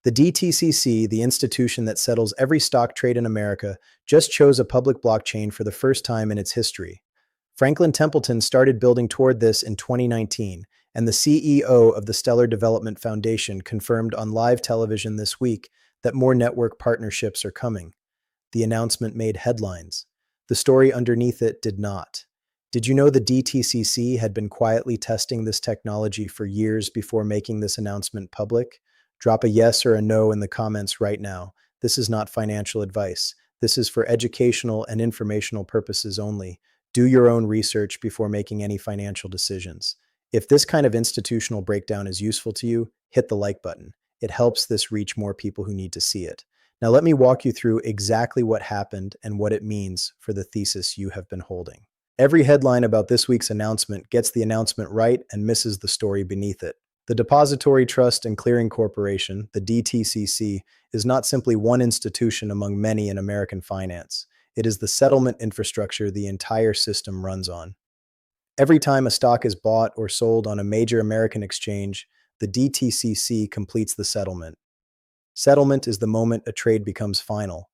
The DTCC, the institution that settles every stock trade in America, just chose a public blockchain for the first time in its history. Franklin Templeton started building toward this in 2019, and the CEO of the Stellar Development Foundation confirmed on live television this week that more network partnerships are coming. The announcement made headlines. The story underneath it did not. Did you know the DTCC had been quietly testing this technology for years before making this announcement public? Drop a yes or a no in the comments right now. This is not financial advice. This is for educational and informational purposes only. Do your own research before making any financial decisions. If this kind of institutional breakdown is useful to you, hit the like button. It helps this reach more people who need to see it. Now let me walk you through exactly what happened and what it means for the thesis you have been holding. Every headline about this week's announcement gets the announcement right and misses the story beneath it. The Depository Trust and Clearing Corporation, the DTCC, is not simply one institution among many in American finance. It is the settlement infrastructure the entire system runs on. Every time a stock is bought or sold on a major American exchange, the DTCC completes the settlement. Settlement is the moment a trade becomes final,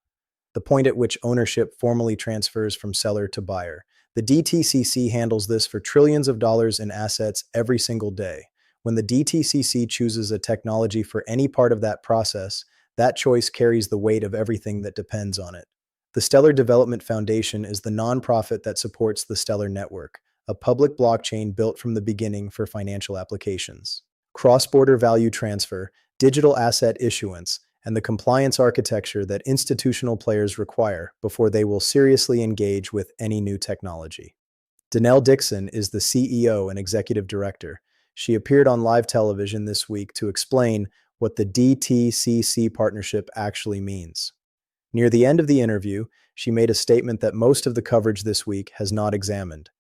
the point at which ownership formally transfers from seller to buyer. The DTCC handles this for trillions of dollars in assets every single day. When the DTCC chooses a technology for any part of that process, that choice carries the weight of everything that depends on it. The Stellar Development Foundation is the nonprofit that supports the Stellar Network, a public blockchain built from the beginning for financial applications. Cross-border value transfer, digital asset issuance, and the compliance architecture that institutional players require before they will seriously engage with any new technology. Danelle Dixon is the CEO and executive director. She appeared on live television this week to explain what the DTCC partnership actually means. Near the end of the interview, she made a statement that most of the coverage this week has not examined.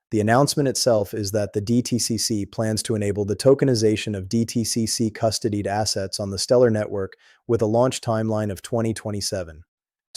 The announcement itself is that the DTCC plans to enable the tokenization of DTCC custodied assets on the Stellar network with a launch timeline of 2027.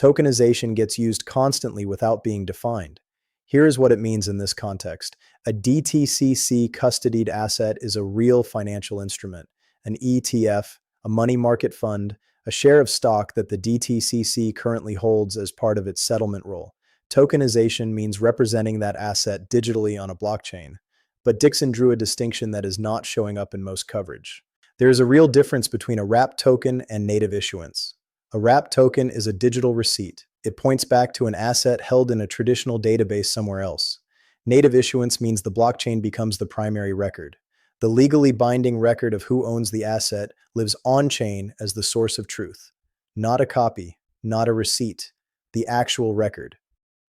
Tokenization gets used constantly without being defined. Here is what it means in this context. A DTCC custodied asset is a real financial instrument, an ETF, a money market fund, a share of stock that the DTCC currently holds as part of its settlement role. Tokenization means representing that asset digitally on a blockchain. But Dixon drew a distinction that is not showing up in most coverage. There is a real difference between a wrapped token and native issuance. A wrapped token is a digital receipt. It points back to an asset held in a traditional database somewhere else. Native issuance means the blockchain becomes the primary record. The legally binding record of who owns the asset lives on-chain as the source of truth. Not a copy, not a receipt, the actual record.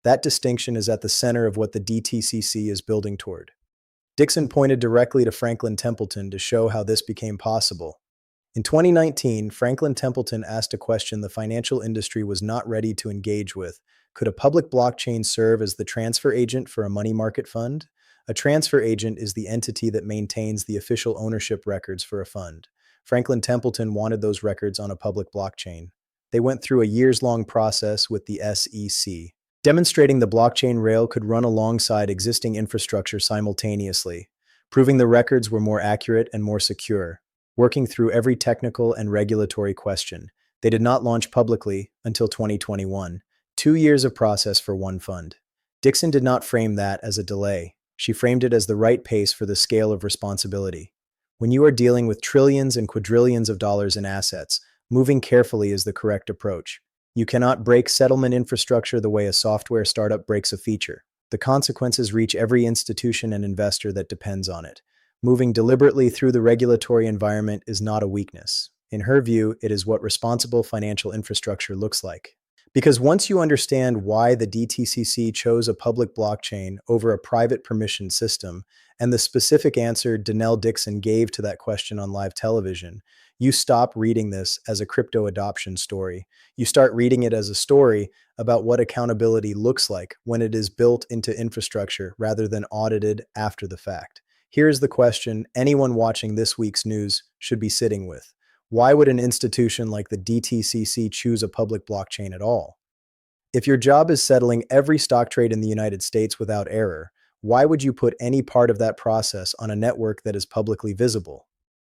That distinction is at the center of what the DTCC is building toward. Dixon pointed directly to Franklin Templeton to show how this became possible. In 2019, Franklin Templeton asked a question the financial industry was not ready to engage with. Could a public blockchain serve as the transfer agent for a money market fund? A transfer agent is the entity that maintains the official ownership records for a fund. Franklin Templeton wanted those records on a public blockchain. They went through a years-long process with the SEC, demonstrating the blockchain rail could run alongside existing infrastructure simultaneously, proving the records were more accurate and more secure, working through every technical and regulatory question. They did not launch publicly until 2021, 2 years of process for one fund. Dixon did not frame that as a delay. She framed it as the right pace for the scale of responsibility. When you are dealing with trillions and quadrillions of dollars in assets, moving carefully is the correct approach. You cannot break settlement infrastructure the way a software startup breaks a feature. The consequences reach every institution and investor that depends on it. Moving deliberately through the regulatory environment is not a weakness. In her view, it is what responsible financial infrastructure looks like. Because once you understand why the DTCC chose a public blockchain over a private permission system, and the specific answer Danelle Dixon gave to that question on live television, you stop reading this as a crypto adoption story. You start reading it as a story about what accountability looks like when it is built into infrastructure rather than audited after the fact. Here's the question anyone watching this week's news should be sitting with. Why would an institution like the DTCC choose a public blockchain at all? If your job is settling every stock trade in the United States without error, why would you put any part of that process on a network that is publicly visible?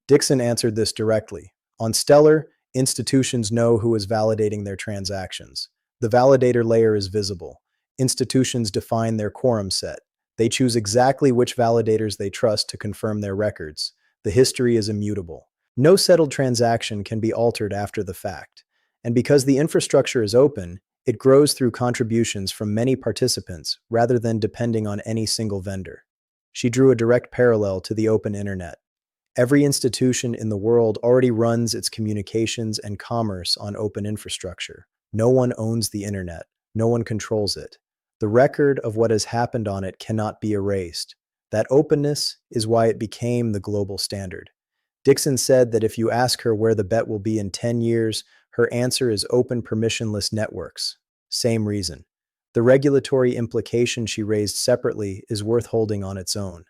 Dixon answered this directly. On Stellar, Institutions know who is validating their transactions. The validator layer is visible. Institutions define their quorum set. They choose exactly which validators they trust to confirm their records. The history is immutable. No settled transaction can be altered after the fact. And because the infrastructure is open, it grows through contributions from many participants rather than depending on any single vendor. She drew a direct parallel to the open internet. Every institution in the world already runs its communications and commerce on open infrastructure. No one owns the internet. No one controls it. The record of what has happened on it cannot be erased. That openness is why it became the global standard. Dixon said that if you ask her where the bet will be in 10 years, her answer is open permissionless networks. Same reason. The regulatory implication she raised separately is worth holding on its own.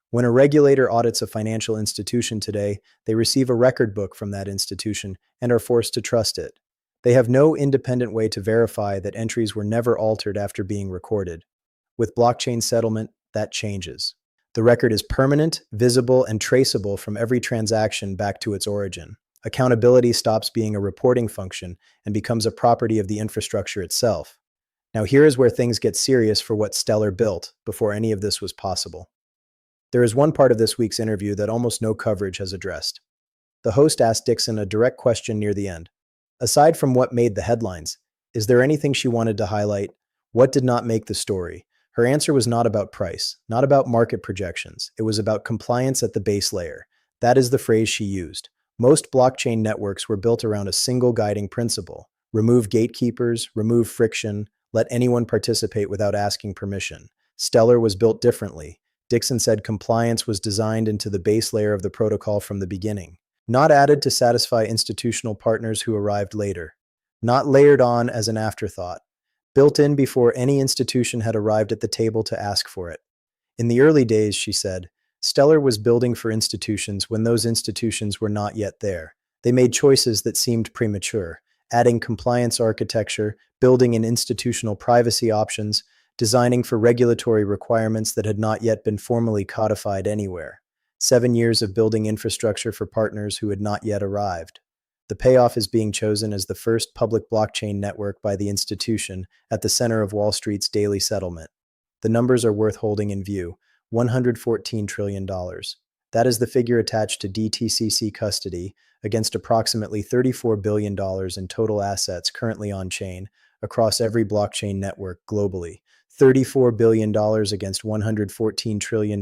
When a regulator audits a financial institution today, they receive a record book from that institution and are forced to trust it. They have no independent way to verify that entries were never altered after being recorded. With blockchain settlement, that changes. The record is permanent, visible, and traceable from every transaction back to its origin. Accountability stops being a reporting function and becomes a property of the infrastructure itself. Now here is where things get serious for what Stellar built before any of this was possible. There is one part of this week's interview that almost no coverage has addressed. The host asked Dixon a direct question near the end. Aside from what made the headlines, is there anything she wanted to highlight? What did not make the story? Her answer was not about price, not about market projections. It was about compliance at the base layer. That is the phrase she used. Most blockchain networks were built around a single guiding principle. Remove gatekeepers, remove friction, let anyone participate without asking permission. Stellar was built differently. Dixon said compliance was designed into the base layer of the protocol from the beginning, not added to satisfy institutional partners who arrived later, not layered on as an afterthought, built in before any institution had arrived at the table to ask for it. In the early days, she said, Stellar was building for institutions when those institutions were not yet there. They made choices that seemed premature, adding compliance architecture, building in institutional privacy options, designing for regulatory requirements that had not yet been formally codified anywhere. 7 years of building infrastructure for partners who had not yet arrived. The payoff is being chosen as the first public blockchain network by the institution at the center of Wall Street's daily settlement. The numbers are worth holding in view. $114 trillion. That is the figure attached to DTCC custody against approximately $34 billion in total assets currently on-chain across every blockchain network globally. $34 billion against $114 trillion.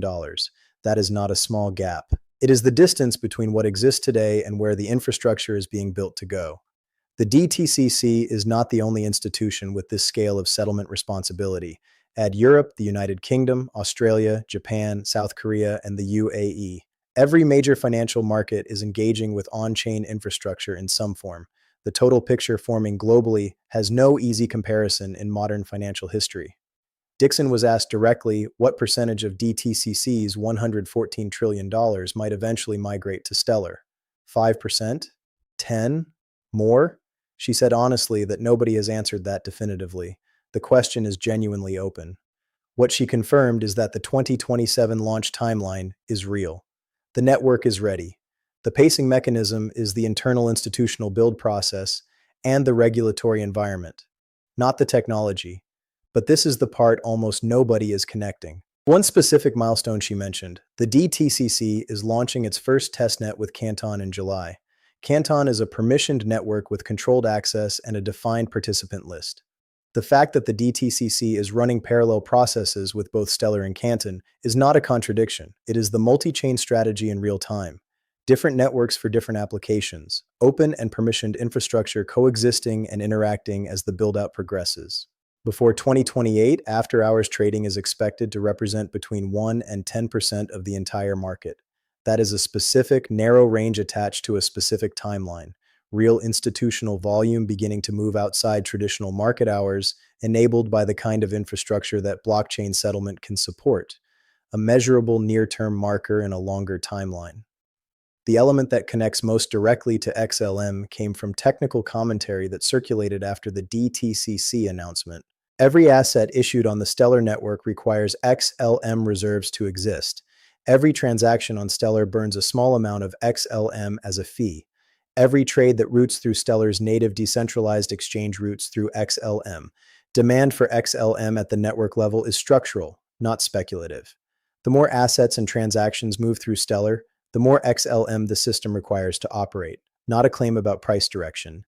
That is not a small gap. It is the distance between what exists today and where the infrastructure is being built to go. The DTCC is not the only institution with this scale of settlement responsibility. Add Europe, the United Kingdom, Australia, Japan, South Korea, and the UAE. Every major financial market is engaging with on-chain infrastructure in some form. The total picture forming globally has no easy comparison in modern financial history. Dixon was asked directly what percentage of DTCC's $114 trillion might eventually migrate to Stellar. 5%? 10? More? She said honestly that nobody has answered that definitively. The question is genuinely open. What she confirmed is that the 2027 launch timeline is real. The network is ready. The pacing mechanism is the internal institutional build process and the regulatory environment, not the technology. But this is the part almost nobody is connecting. One specific milestone she mentioned, the DTCC is launching its first testnet with Canton in July. Canton is a permissioned network with controlled access and a defined participant list. The fact that the DTCC is running parallel processes with both Stellar and Canton is not a contradiction. It is the multi-chain strategy in real time. Different networks for different applications, open and permissioned infrastructure coexisting and interacting as the build-out progresses. Before 2028, after-hours trading is expected to represent between 1 and 10% of the entire market. That is a specific, narrow range attached to a specific timeline. Real institutional volume beginning to move outside traditional market hours, enabled by the kind of infrastructure that blockchain settlement can support. A measurable near-term marker in a longer timeline. The element that connects most directly to XLM came from technical commentary that circulated after the DTCC announcement. Every asset issued on the Stellar network requires XLM reserves to exist. Every transaction on Stellar burns a small amount of XLM as a fee. every trade that routes through Stellar's native decentralized exchange routes through XLM. Demand for XLM at the network level is structural, not speculative. The more assets and transactions move through Stellar, the more XLM the system requires to operate, not a claim about price direction.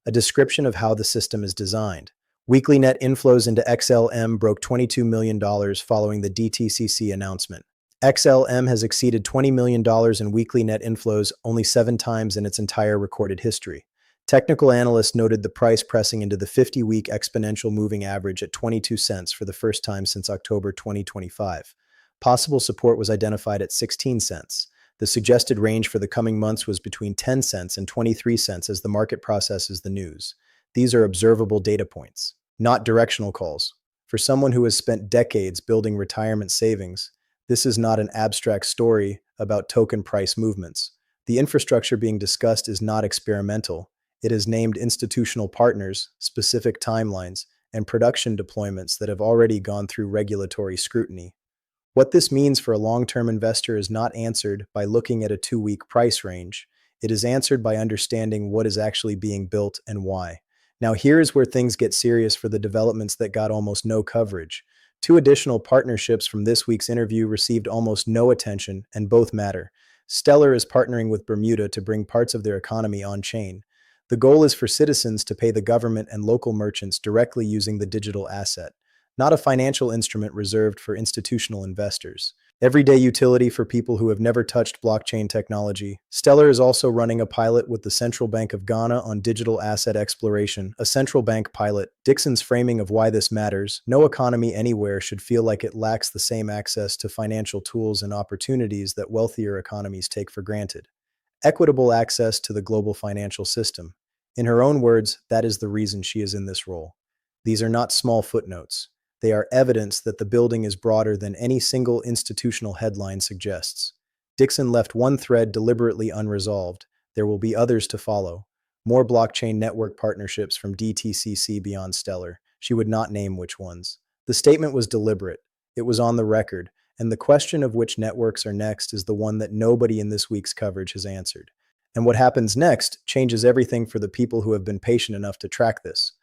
A description of how the system is designed. Weekly net inflows into XLM broke $22 million following the DTCC announcement. XLM has exceeded $20 million in weekly net inflows only 7 times in its entire recorded history. Technical analysts noted the price pressing into the 50-week exponential moving average at 22 cents for the first time since October 2025. Possible support was identified at 16 cents. The suggested range for the coming months was between 10 cents and 23 cents as the market processes the news. These are observable data points, not directional calls. For someone who has spent decades building retirement savings, this is not an abstract story about token price movements. The infrastructure being discussed is not experimental. It has named institutional partners, specific timelines, and production deployments that have already gone through regulatory scrutiny. What this means for a long-term investor is not answered by looking at a 2-week price range. It is answered by understanding what is actually being built and why. Now, here is where things get serious for the developments that got almost no coverage. 2 additional partnerships from this week's interview received almost no attention, and both matter. Stellar is partnering with Bermuda to bring parts of their economy on-chain. The goal is for citizens to pay the government and local merchants directly using the digital asset, not a financial instrument reserved for institutional investors. Everyday utility for people who have never touched blockchain technology. Stellar is also running a pilot with the Central Bank of Ghana on digital asset exploration, a central bank pilot. Dixon's framing of why this matters: no economy anywhere should feel like it lacks the same access to financial tools and opportunities that wealthier economies take for granted. Equitable access to the global financial system. In her own words, that is the reason she is in this role. These are not small footnotes. They are evidence that the building is broader than any single institutional headline suggests. Dixon left one thread deliberately unresolved. There will be others to follow. More blockchain network partnerships from DTCC beyond Stellar. She would not name which ones. The statement was deliberate. It was on the record, and the question of which networks are next is the one that nobody in this week's coverage has answered. And what happens next changes everything for the people who have been patient enough to track this.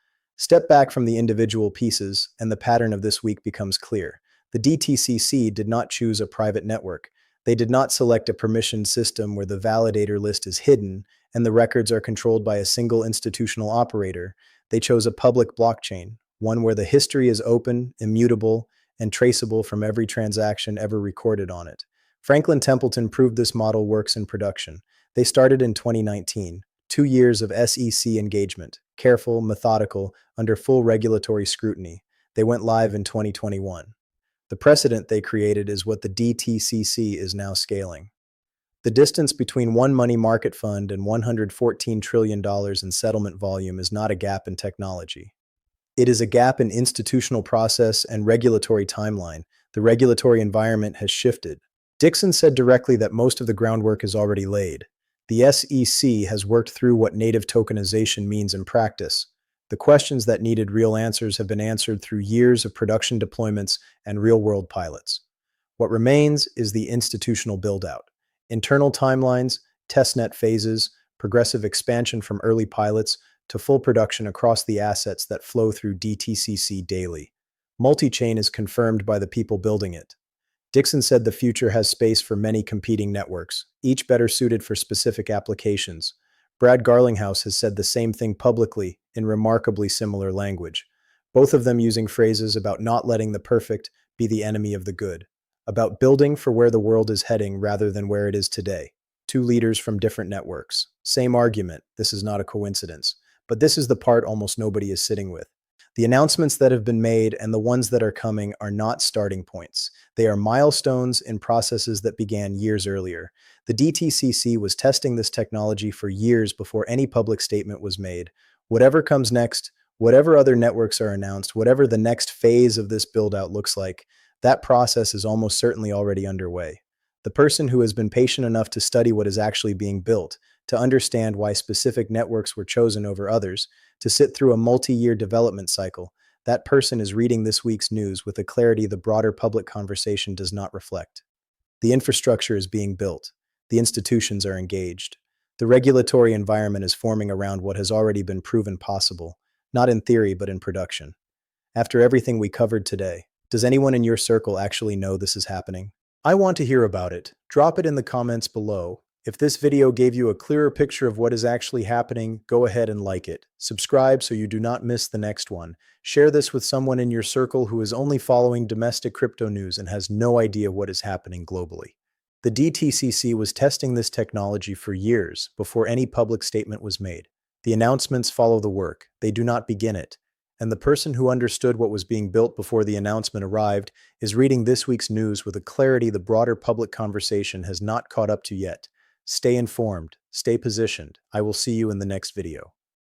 Step back from the individual pieces, and the pattern of this week becomes clear. The DTCC did not choose a private network. They did not select a permissioned system where the validator list is hidden and the records are controlled by a single institutional operator. They chose a public blockchain, one where the history is open, immutable, and traceable from every transaction ever recorded on it. Franklin Templeton proved this model works in production. They started in 2019. 2 years of SEC engagement, careful, methodical, under full regulatory scrutiny. They went live in 2021. The precedent they created is what the DTCC is now scaling. The distance between one money market fund and $114 trillion in settlement volume is not a gap in technology. It is a gap in institutional process and regulatory timeline. The regulatory environment has shifted. Dixon said directly that most of the groundwork is already laid. The SEC has worked through what native tokenization means in practice. The questions that needed real answers have been answered through years of production deployments and real-world pilots. What remains is the institutional build-out. Internal timelines, testnet phases, progressive expansion from early pilots to full production across the assets that flow through DTCC daily. Multi-chain is confirmed by the people building it. Dixon said the future has space for many competing networks, each better suited for specific applications. Brad Garlinghouse has said the same thing publicly in remarkably similar language, both of them using phrases about not letting the perfect be the enemy of the good, about building for where the world is heading rather than where it is today. 2 leaders from different networks. Same argument, this is not a coincidence. But this is the part almost nobody is sitting with. The announcements that have been made and the ones that are coming are not starting points. They are milestones in processes that began years earlier. The DTCC was testing this technology for years before any public statement was made. Whatever comes next, whatever other networks are announced, whatever the next phase of this build-out looks like, that process is almost certainly already underway. The person who has been patient enough to study what is actually being built, to understand why specific networks were chosen over others, to sit through a multi-year development cycle, that person is reading this week's news with a clarity the broader public conversation does not reflect. The infrastructure is being built. The institutions are engaged. The regulatory environment is forming around what has already been proven possible, not in theory but in production. After everything we covered today, does anyone in your circle actually know this is happening? I want to hear about it. Drop it in the comments below. If this video gave you a clearer picture of what is actually happening, go ahead and like it. Subscribe so you do not miss the next one. Share this with someone in your circle who is only following domestic crypto news and has no idea what is happening globally. The DTCC was testing this technology for years before any public statement was made. The announcements follow the work, they do not begin it. And the person who understood what was being built before the announcement arrived is reading this week's news with a clarity the broader public conversation has not caught up to yet. Stay informed, stay positioned. I will see you in the next video.